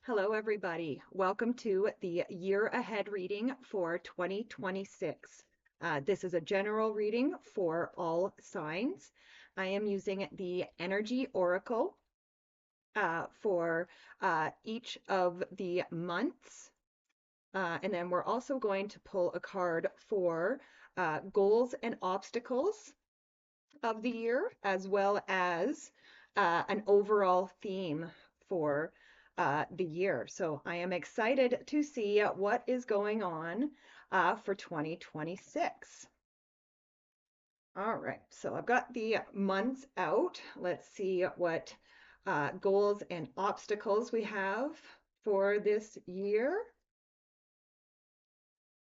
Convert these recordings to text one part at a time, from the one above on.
Hello, everybody. Welcome to the year ahead reading for 2026. This is a general reading for all signs. I am using the Energy Oracle for each of the months. And then we're also going to pull a card for goals and obstacles of the year, as well as an overall theme for the year. So I am excited to see what is going on for 2026. All right, so I've got the months out. Let's see what goals and obstacles we have for this year.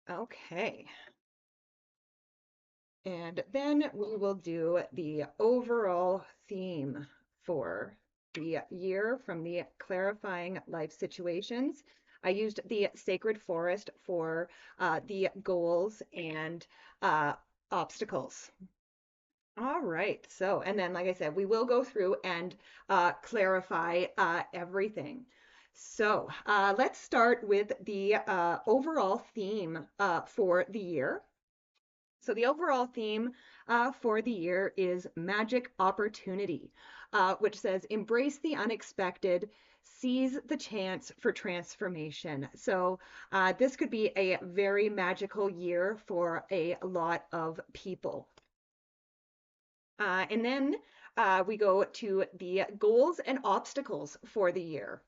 Okay. And then we will do the overall theme for the year from the Clarifying Life Situations. I used the Sacred Forest for the goals and obstacles. All right. So, and then, like I said, we will go through and clarify everything. So, let's start with the overall theme for the year. So the overall theme for the year is magic opportunity, which says embrace the unexpected, seize the chance for transformation. So this could be a very magical year for a lot of people. And then we go to the goals and obstacles for the year.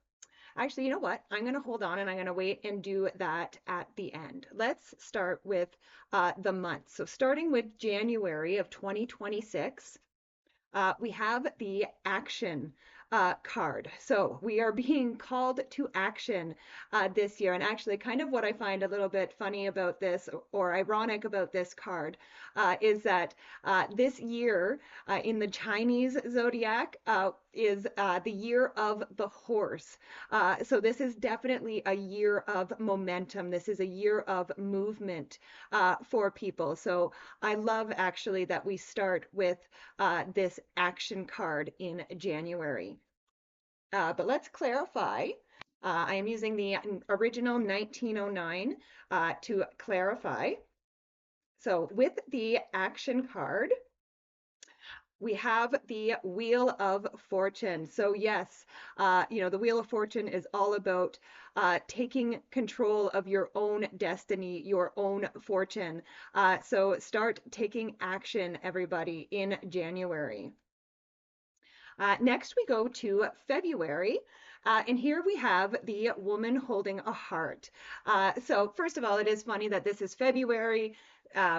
Actually, you know what? I'm going to hold on and I'm going to wait and do that at the end. Let's start with the months. So starting with January of 2026, we have the action card. So we are being called to action this year. And actually, kind of what I find a little bit funny about this or ironic about this card is that this year in the Chinese zodiac is the year of the horse. So this is definitely a year of momentum. This is a year of movement for people. So I love actually that we start with this action card in January. But let's clarify. I am using the original 1909 to clarify. So with the action card, we have the Wheel of Fortune. So yes, the Wheel of Fortune is all about taking control of your own destiny, your own fortune. So start taking action, everybody, in January. Next, we go to February. And here we have the woman holding a heart. So first of all, it is funny that this is February.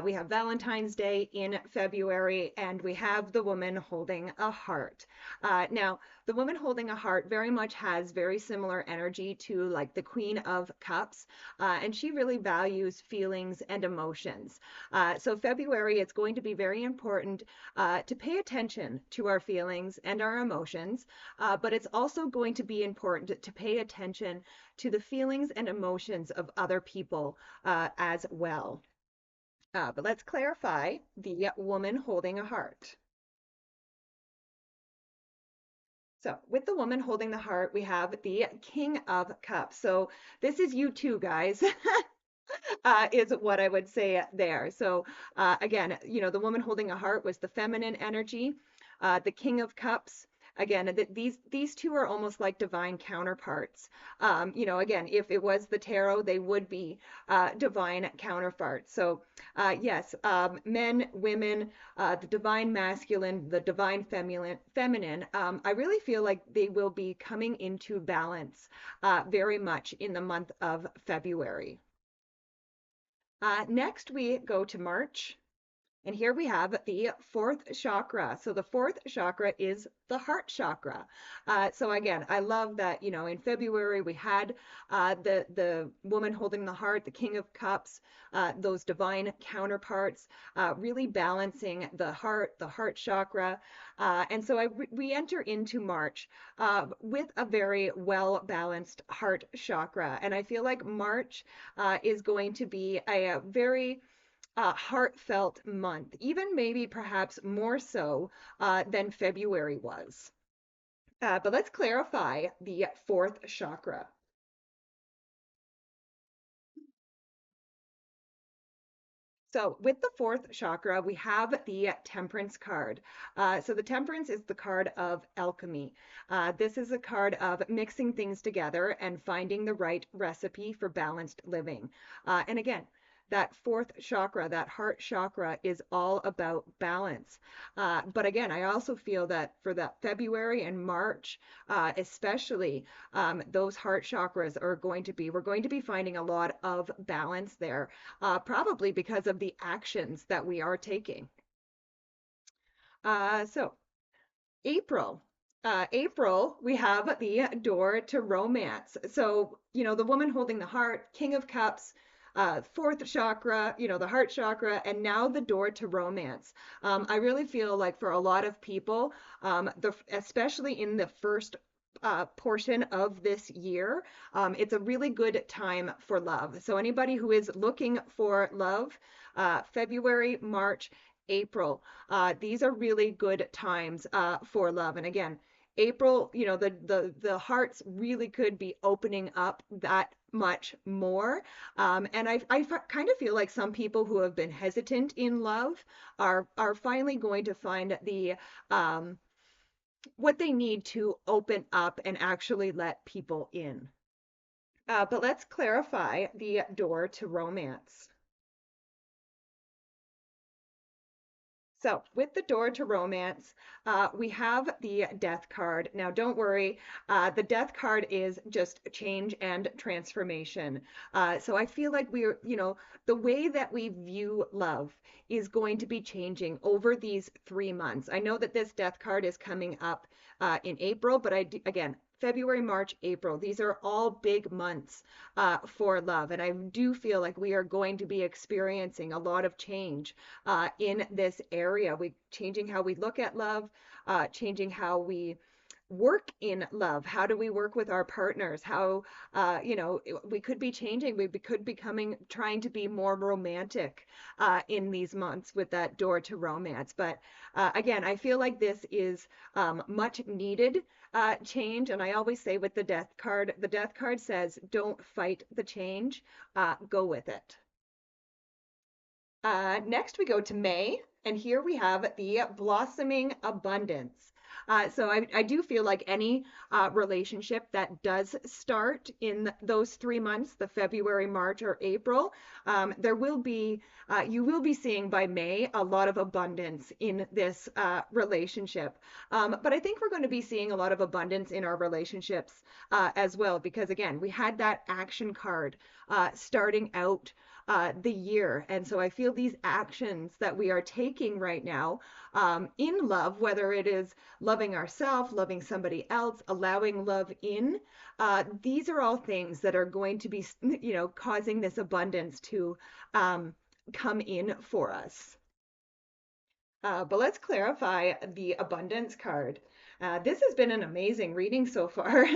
We have Valentine's Day in February, and we have the woman holding a heart. Now, the woman holding a heart very much has very similar energy to like the Queen of Cups, and she really values feelings and emotions. So February, it's going to be very important to pay attention to our feelings and our emotions, but it's also going to be important to pay attention to the feelings and emotions of other people as well. But let's clarify the woman holding a heart. So with the woman holding the heart, we have the King of Cups. So this is you too, guys. Is what I would say there. So again, the woman holding a heart was the feminine energy. The King of Cups, again, these two are almost like divine counterparts. Again, if it was the tarot, they would be divine counterparts. So yes, men, women, the divine masculine, the divine feminine. I really feel like they will be coming into balance very much in the month of February. Next, we go to March. And here we have the fourth chakra. So the fourth chakra is the heart chakra. So again, I love that, in February we had the woman holding the heart, the King of Cups, those divine counterparts, really balancing the heart chakra. And so we enter into March with a very well balanced heart chakra. And I feel like March is going to be a very heartfelt month, even maybe perhaps more so than February was. But let's clarify the fourth chakra. So with the fourth chakra, we have the Temperance card. So the Temperance is the card of alchemy. This is a card of mixing things together and finding the right recipe for balanced living. And again, that fourth chakra, that heart chakra, is all about balance. But again, I also feel that for that February and March, especially, those heart chakras are we're going to be finding a lot of balance there, probably because of the actions that we are taking. So April. April, we have the door to romance. So, the woman holding the heart, King of Cups, fourth chakra, the heart chakra, and now the door to romance. I really feel like for a lot of people, especially in the first portion of this year, it's a really good time for love. So anybody who is looking for love, February, March, April, these are really good times for love. And again, April, the hearts really could be opening up that much more. And I kind of feel like some people who have been hesitant in love are finally going to find the what they need to open up and actually let people in. But let's clarify the door to romance. So with the door to romance, we have the death card. Now, don't worry, the death card is just change and transformation. So I feel like the way that we view love is going to be changing over these 3 months. I know that this death card is coming up in April, but again, February, March, April. These are all big months for love. And I do feel like we are going to be experiencing a lot of change in this area. We changing how we look at love, changing how we work in love. How do we work with our partners? How, we could be changing. We could be trying to be more romantic in these months with that door to romance. But again, I feel like this is much needed change. And I always say with the death card says, don't fight the change, go with it. Next, we go to May, and here we have the blossoming abundance. So I do feel like any relationship that does start in those 3 months, the February, March, or April, you will be seeing by May a lot of abundance in this relationship. But I think we're going to be seeing a lot of abundance in our relationships as well, because again, we had that action card starting out the year. And so I feel these actions that we are taking right now in love, whether it is loving ourselves, loving somebody else, allowing love in, these are all things that are going to be, causing this abundance to come in for us. But let's clarify the abundance card. This has been an amazing reading so far.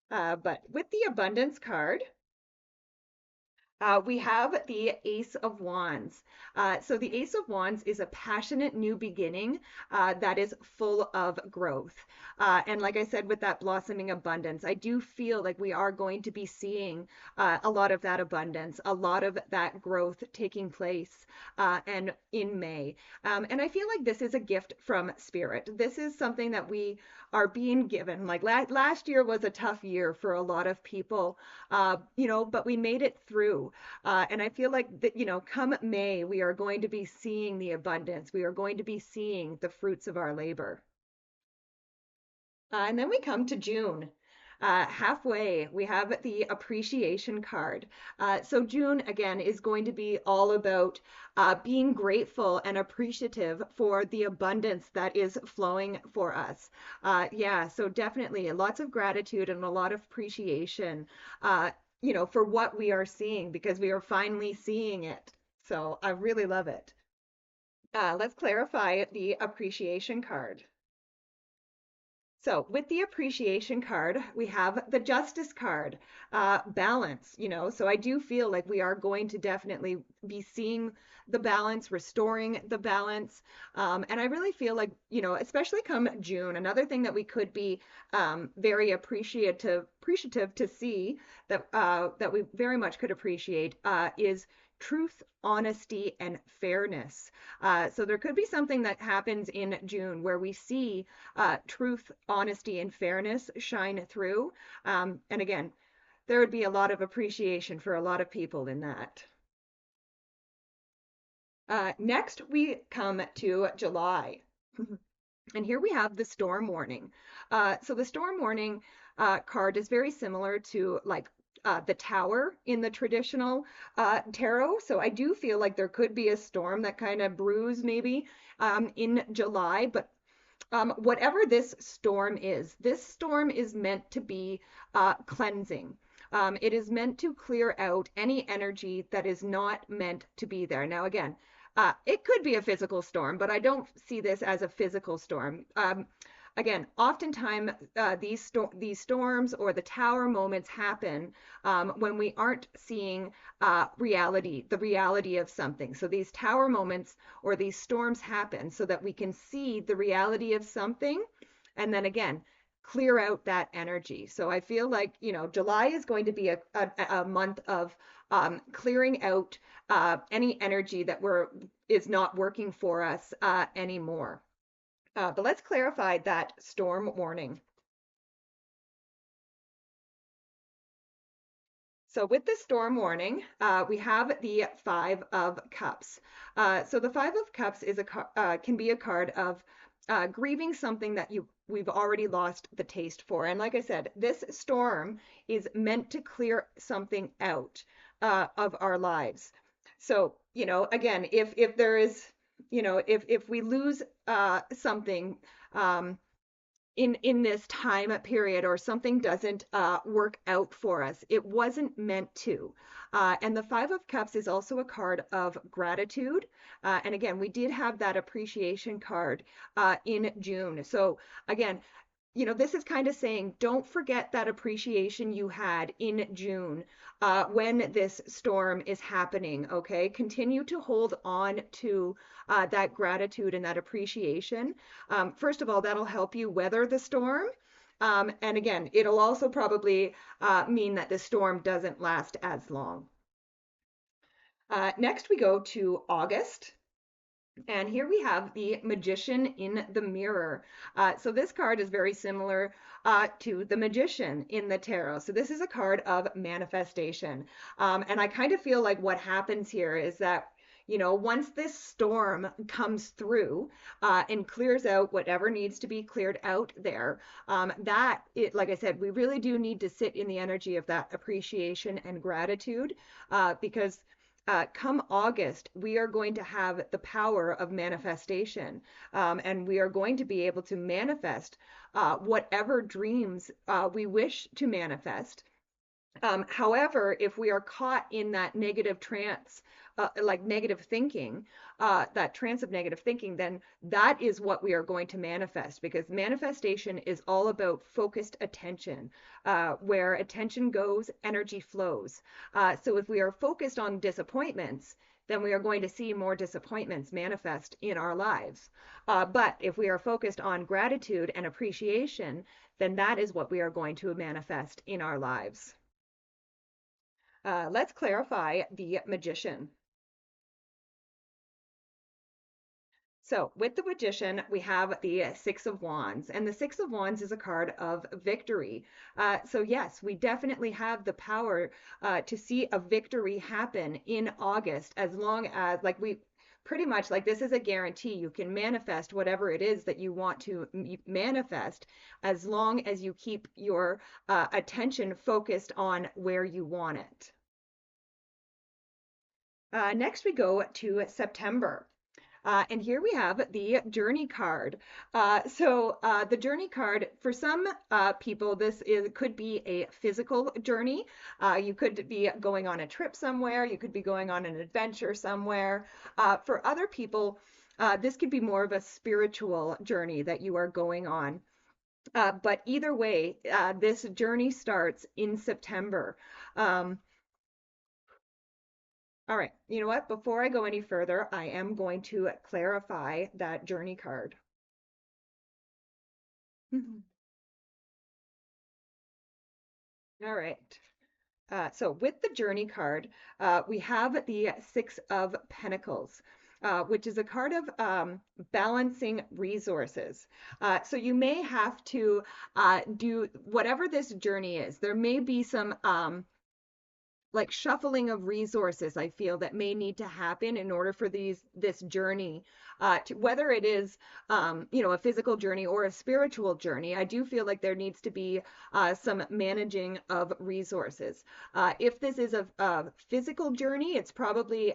But with the abundance card, we have the Ace of Wands. So the Ace of Wands is a passionate new beginning that is full of growth. And like I said, with that blossoming abundance, I do feel like we are going to be seeing a lot of that abundance, a lot of that growth taking place and in May. And I feel like this is a gift from Spirit. This is something that we are being given. Like last year was a tough year for a lot of people, but we made it through. And I feel like that, come May, we are going to be seeing the abundance. We are going to be seeing the fruits of our labor. And then we come to June. Halfway, we have the appreciation card. So June, again, is going to be all about being grateful and appreciative for the abundance that is flowing for us. Yeah, so definitely lots of gratitude and a lot of appreciation, for what we are seeing because we are finally seeing it. So I really love it. Let's clarify the appreciation card. So with the appreciation card, we have the justice card, balance, so I do feel like we are going to definitely be seeing the balance, restoring the balance. And I really feel like, especially come June, another thing that we could be very appreciative to see that we very much could appreciate is truth, honesty, and fairness. So there could be something that happens in June where we see truth, honesty, and fairness shine through. And again, there would be a lot of appreciation for a lot of people in that. Next, we come to July. And here we have the storm warning. So the storm warning card is very similar to like the tower in the traditional tarot. So I do feel like there could be a storm that kind of brews maybe in July, but whatever this storm is meant to be cleansing. It is meant to clear out any energy that is not meant to be there. Now, again, it could be a physical storm, but I don't see this as a physical storm. Again, oftentimes these storms or the tower moments happen when we aren't seeing the reality of something. So these tower moments or these storms happen so that we can see the reality of something, and then again clear out that energy. So I feel like, July is going to be a month of clearing out any energy that is not working for us anymore. But let's clarify that storm warning. So with the storm warning, we have the Five of Cups. So the Five of Cups can be a card of grieving something that we've already lost the taste for. And like I said, this storm is meant to clear something out of our lives. So, again, if there is, if we lose something, in this time period, or something doesn't work out for us, it wasn't meant to. And the Five of Cups is also a card of gratitude. And again, we did have that appreciation card in June. So again, this is kind of saying don't forget that appreciation you had in June when this storm is happening, okay? Continue to hold on to that gratitude and that appreciation. First of all, that'll help you weather the storm. And again, it'll also probably mean that the storm doesn't last as long. Next, we go to August. And here we have the Magician in the Mirror. So this card is very similar to the Magician in the Tarot. So this is a card of manifestation. And I kind of feel like what happens here is that, once this storm comes through and clears out whatever needs to be cleared out there, like I said, we really do need to sit in the energy of that appreciation and gratitude because come August, we are going to have the power of manifestation, and we are going to be able to manifest whatever dreams we wish to manifest. However, if we are caught in that negative trance, like negative thinking, that trance of negative thinking, then that is what we are going to manifest, because manifestation is all about focused attention. Where attention goes, energy flows. So if we are focused on disappointments, then we are going to see more disappointments manifest in our lives. But if we are focused on gratitude and appreciation, then that is what we are going to manifest in our lives. Let's clarify the Magician. So with the Magician, we have the Six of Wands, and the Six of Wands is a card of victory. So yes, we definitely have the power to see a victory happen in August, as long as pretty much like this is a guarantee. You can manifest whatever it is that you want to manifest, as long as you keep your attention focused on where you want it. Next, we go to September. And here we have the journey card. The journey card, for some people, could be a physical journey. You could be going on a trip somewhere. You could be going on an adventure somewhere. For other people, this could be more of a spiritual journey that you are going on. But either way, this journey starts in September. All right, you know what? Before I go any further, I am going to clarify that journey card. All right. So with the Journey card, we have the Six of Pentacles, which is a card of balancing resources. So you may have to do whatever this journey is. There may be some like shuffling of resources I feel that may need to happen in order for this journey whether it is a physical journey or a spiritual journey. I do feel like there needs to be some managing of resources. If this is a physical journey, it's probably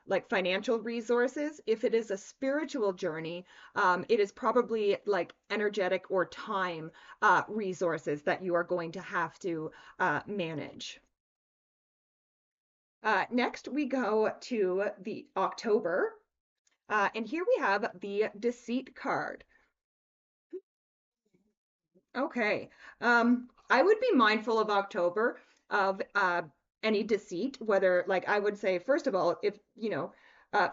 like financial resources. If it is a spiritual journey, it is probably like energetic or time resources that you are going to have to manage. Next, we go to the October, and here we have the Deceit card. Okay, I would be mindful of October of any deceit, whether like I would say, first of all, if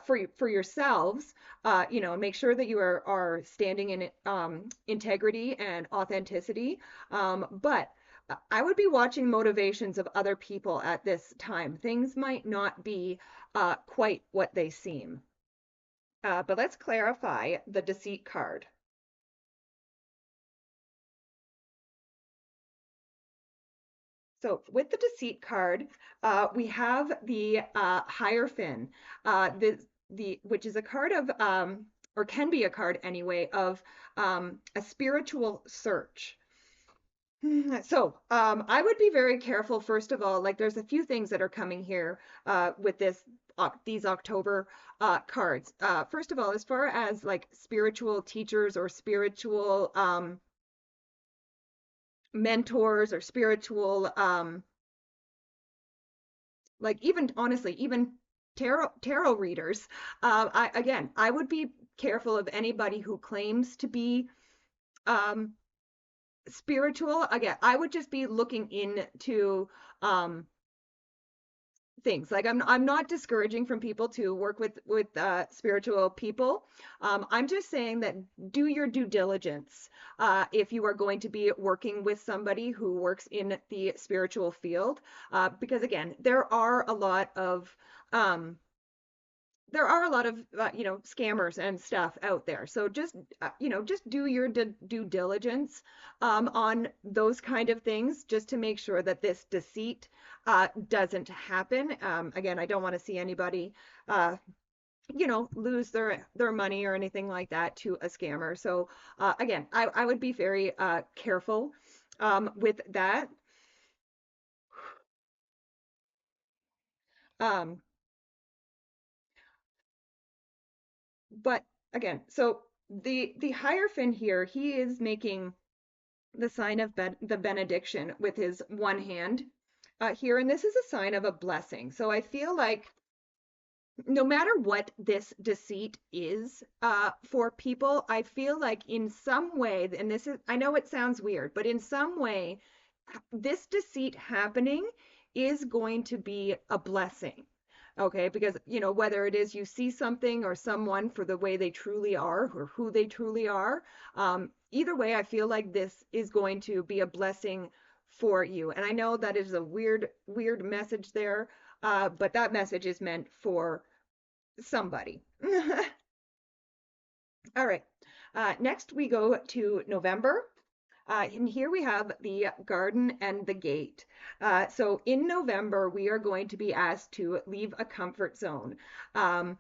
for yourselves, make sure that you are standing in integrity and authenticity. But I would be watching motivations of other people at this time. Things might not be quite what they seem. But let's clarify the deceit card. So with the deceit card, we have the Hierophant, the which is a card of or can be a card anyway of a spiritual search. So I would be very careful, first of all, like there's a few things that are coming here with these October cards. First of all, as far as like spiritual teachers or spiritual mentors or spiritual like even honestly even tarot readers I would be careful of anybody who claims to be um spiritual. Again, I would just be looking into um things like I'm not discouraging from people to work with spiritual people. I'm just saying that do your due diligence if you are going to be working with somebody who works in the spiritual field, because again, um, there are a lot of scammers and stuff out there. So just do your due diligence on those kind of things, just to make sure that this deceit doesn't happen. Again, I don't want to see anybody uh, lose their money or anything like that to a scammer. So again, I would be very careful with that. Um, but again, so the Hierophant here, he is making the sign of the benediction with his one hand here, and this is a sign of a blessing. So I feel like no matter what this deceit is for people, I feel like in some way, and this is, I know it sounds weird, but in some way, this deceit happening is going to be a blessing. Okay, because whether it is you see something or someone for the way they truly are or who they truly are, either way, I feel like this is going to be a blessing for you. And I know that is a weird message there, but that message is meant for somebody. All right. Next, we go to November. And here we have the garden and the gate. So in November, we are going to be asked to leave a comfort zone. And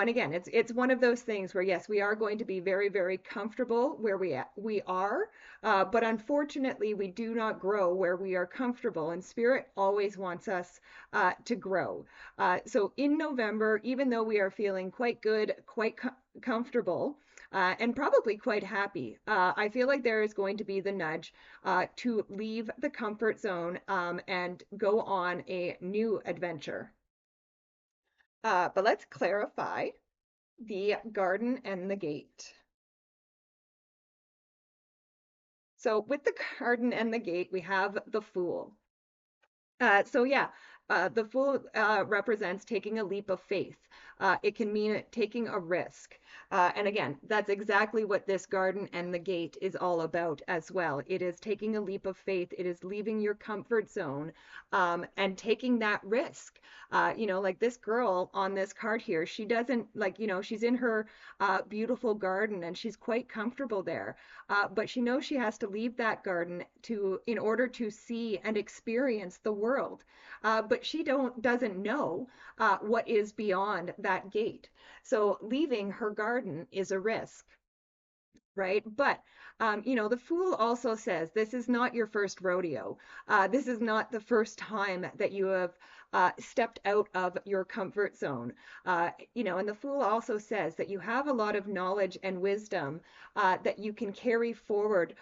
again, it's one of those things where yes, we are going to be very, very comfortable where we are, but unfortunately, we do not grow where we are comfortable, and Spirit always wants us to grow. So in November, even though we are feeling quite good, quite comfortable, and probably quite happy. I feel like there is going to be the nudge to leave the comfort zone and go on a new adventure. But let's clarify the garden and the gate. So with the garden and the gate, we have the Fool. So yeah, The Fool represents taking a leap of faith. It can mean taking a risk. And again, that's exactly what this garden and the gate is all about as well. It is taking a leap of faith. It is leaving your comfort zone and taking that risk. Like this girl on this card here, she doesn't like, she's in her beautiful garden and she's quite comfortable there. But she knows she has to leave that garden in order to see and experience the world. But she doesn't know what is beyond that gate. So leaving her garden is a risk, right? But the Fool also says this is not your first rodeo. This is not the first time that you have stepped out of your comfort zone. And the Fool also says that you have a lot of knowledge and wisdom that you can carry forward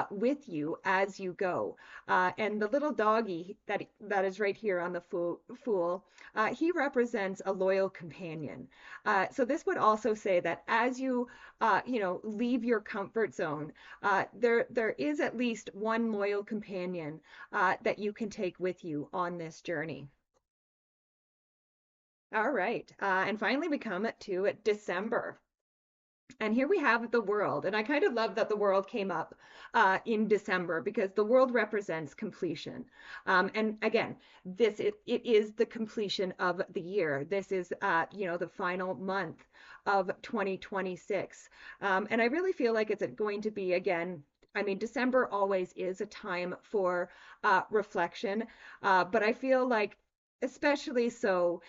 with you as you go. And the little doggy that is right here on the Fool, he represents a loyal companion. So this would also say that as you leave your comfort zone, there is at least one loyal companion that you can take with you on this journey. All right, and finally we come to December. And here we have the world. And I kind of love that the world came up in December because the world represents completion. And again, it is the completion of the year. This is, the final month of 2026. And I really feel like it's going to be, again, I mean, December always is a time for reflection, but I feel like especially so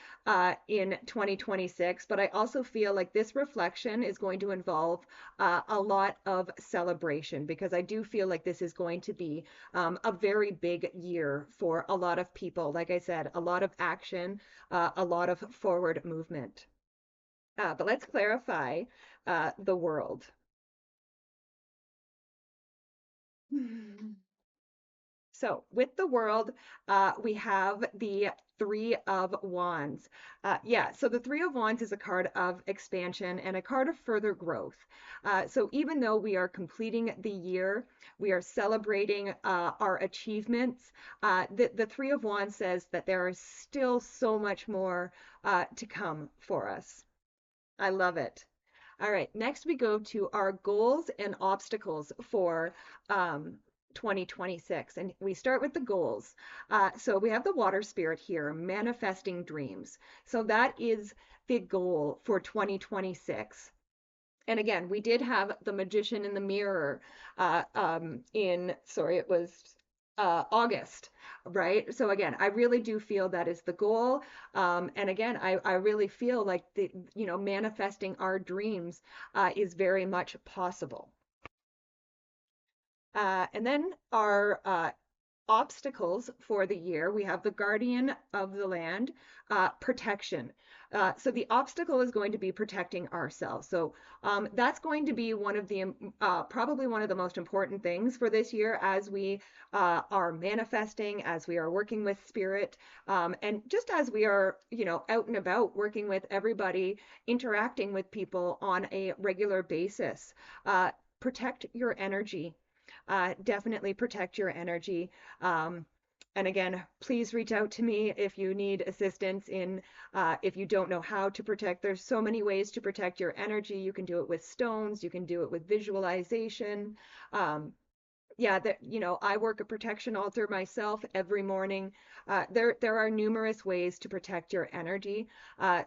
in 2026. But I also feel like this reflection is going to involve a lot of celebration because I do feel like this is going to be a very big year for a lot of people. Like I said, a lot of action, a lot of forward movement. But let's clarify the world. So with the world, we have the Three of Wands. Yeah, so the Three of Wands is a card of expansion and a card of further growth. So even though we are completing the year, we are celebrating our achievements. The Three of Wands says that there is still so much more to come for us. I love it. All right, next we go to our goals and obstacles for 2026. And we start with the goals. So we have the water spirit here, manifesting dreams. So that is the goal for 2026. And again, we did have the magician in the mirror sorry, it was August, right? So again, I really do feel that is the goal. And again, I really feel like manifesting our dreams is very much possible. And then our obstacles for the year, we have the guardian of the land, protection. So the obstacle is going to be protecting ourselves. So that's going to be one of the probably one of the most important things for this year as we are manifesting, as we are working with spirit, and just as we are, out and about working with everybody, interacting with people on a regular basis. Protect your energy. Definitely protect your energy. And again, please reach out to me if you need assistance if you don't know how to protect. There's so many ways to protect your energy. You can do it with stones. You can do it with visualization. Yeah, I work a protection altar myself every morning. There are numerous ways to protect your energy.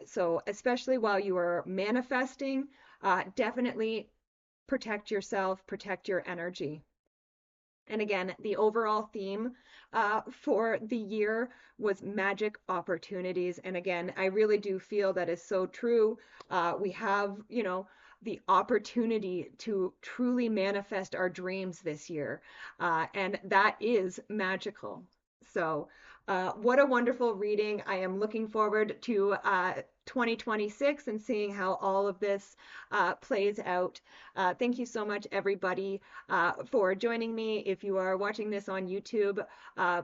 So especially while you are manifesting, definitely protect yourself, protect your energy. And again, the overall theme for the year was magic opportunities. And again, I really do feel that is so true. We have, the opportunity to truly manifest our dreams this year. And that is magical. So, what a wonderful reading. I am looking forward to 2026 and seeing how all of this plays out. Thank you so much, everybody, for joining me. If you are watching this on YouTube,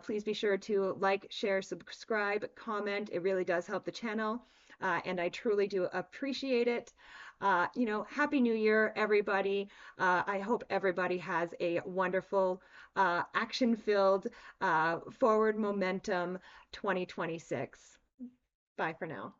please be sure to like, share, subscribe, comment. It really does help the channel, and I truly do appreciate it. Happy New Year, everybody. I hope everybody has a wonderful, action-filled, forward momentum 2026. Bye for now.